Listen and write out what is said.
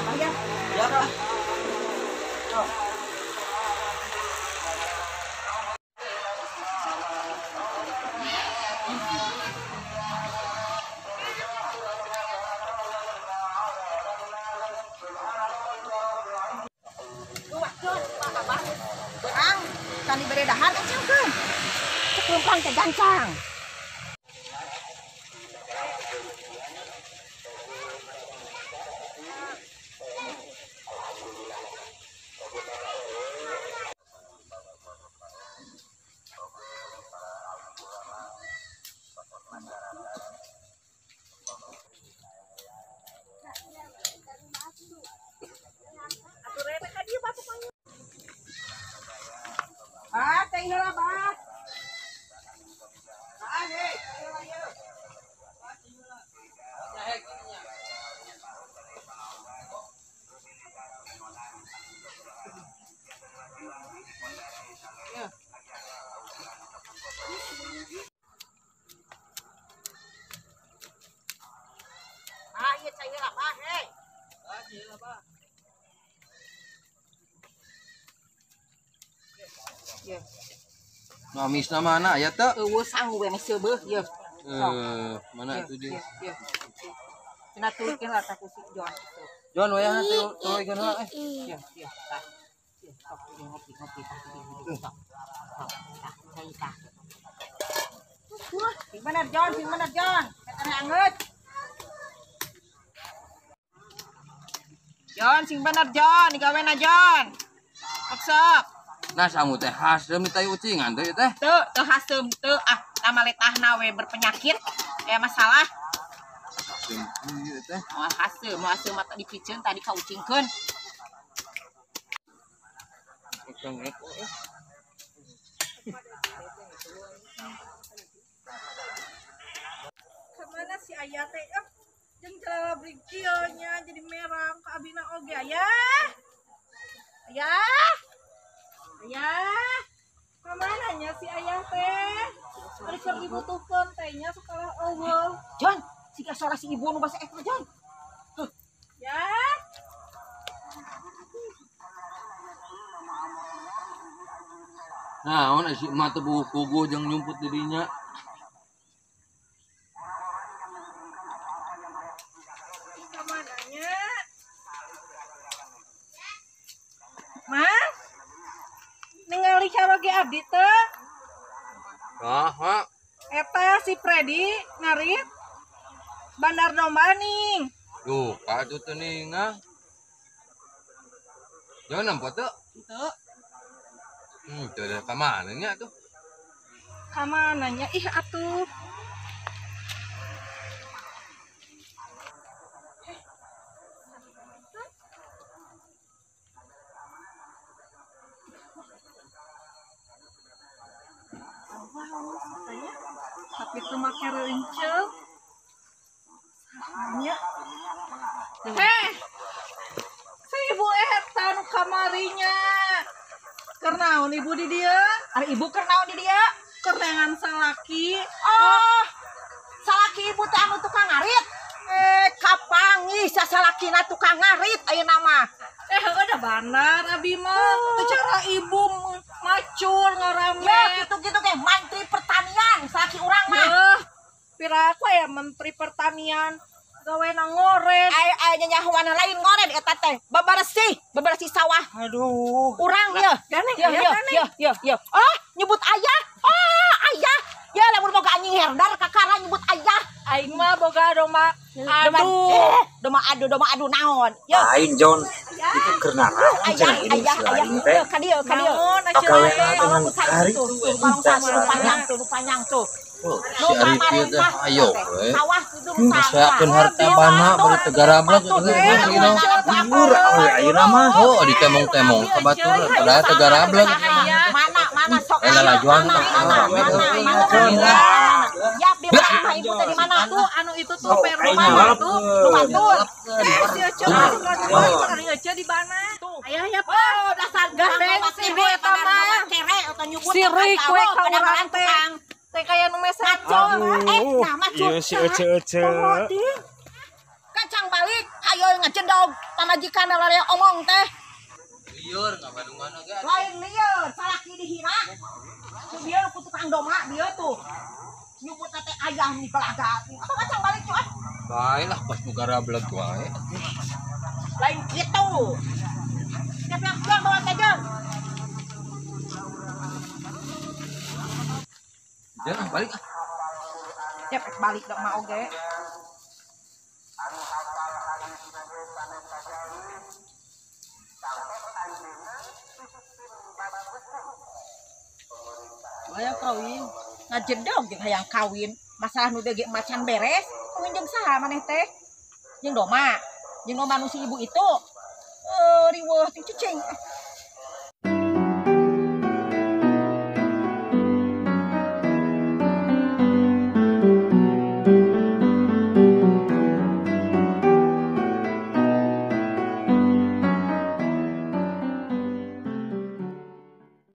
Abah ya. Ya, Pak. Berang, tani beredahan encangkeun. Cek lempang teh gancang. Ah, teh heula, Bah. Ah, hei, teh heula ieu. Ah, ieu teh heula, Bah, hei. Ieu. Mamisna mana aya teh? Eueuh sanggup we mesti beuh ieu. Mana tuh dia? Ieu. Cenah tulikeun lah ku si Jon itu. Jon wayahna tulikeun heula Ieu, tah. Ieu, sok ngopi tah di sok. Tah, cai tah. Sing bener Jon, Katanya anggeut. Jon, sing bener Jon, digawena Jon. Sok. Nah, samu teh hasem ditai ucingan teh teh. Teu hasem teu nama letahna we berpenyakit. Aya masalah. Hasem ieu teh. Mau hasem mata dipiceun tadi kaucingkeun. Ukang eko. Kemana si ayah teh? Jeung celana brigionya jadi merang ke abina oge ayah. Ayah. Kemana nya si ayah teh? Ari keur dibutuhkeun tehnya sekolah eueuh. Jon, siga suara si ibu nu basa eta Jon. Ya. Naon si emak teh puguh jeung nyumput di dinya. Kemana nya? Mas? Ningali caroge abdi teh? Saha? Eta si Freddy ngarit Bandar Dombaning. Duh, ka atuh teh ninga. Jangan nampak tuh. Teu. Teu ada ka mana nya tuh? Kamananya ih atuh. Tapi itu make reunceuh. Sahanya. Si ibu eta nu kamarinya. Keur naon ibu di dieu? Ari ibu keur naon di dia? Keur nengan salaki. Oh, salaki ibu teh anu tukang ngarit. Kapangi sasalakina tukang ngarit ayeuna mah. Udah bandar abi mah. Teu cara ibu macul ngarame. Ya gitu-gitu teh mantri pertanian salaki urang mah. Piraku ya menteri pertanian gawena ngores. Aya nyanyahoana lain ngoren eta teh. Bebersih sawah. Aduh. Urang ye. Ganeng, Ye. Oh, nyebut ayah. Oh, ayah. Ya lamun boga anjing herdar kakara nyebut ayah. Aing mah boga domba Adu naon. Ye. Lain Jon, itu karena Ayah. Kadieu. naon Pakawean dengan hari Kalau panjang tuh. Si Arif ieu teh ayo we. Sawah itu Sakeun harta bana bari teu garablek gitu. murah we ayeuna mah. Oh, ditemong-temong ka baturan padahal teu garablek. Mana sok. Ela lajuan rame tuh. Ya, di mana ibu tadi mana tuh anu itu tuh perlu tuh. Lumantul. Si Ece masuk ke rumah ari Ece di bana. Ayah ya Pak. Dasar Gandeng si ibu eta mah. Kere atau nyebut. Si Rikwe ka urang teh. Teh kaya nu mesacol. Nama Iya si Ece. kacang balik, ayo ngacendog pamajikan lare omong teh. Liur ngabadungan ge. Lain lieur, salaki dihina. Ku bieu ku tukang doma bieu tuh. Nyebut teh ayah nih belaga. Apa kacang balik tuh ah. Baiklah pas nu garablag wae. Lain gitu. Siapa yang pulang bawa teh Jangan balik ah. Siap balik dong mau oge. Hayang kawin, ngajedog jeung hayang kawin. Masalah nu dege macan beres, kawin jeung saha maneh teh? Jeung doma nu si ibu itu. Riweuh jeung cicing.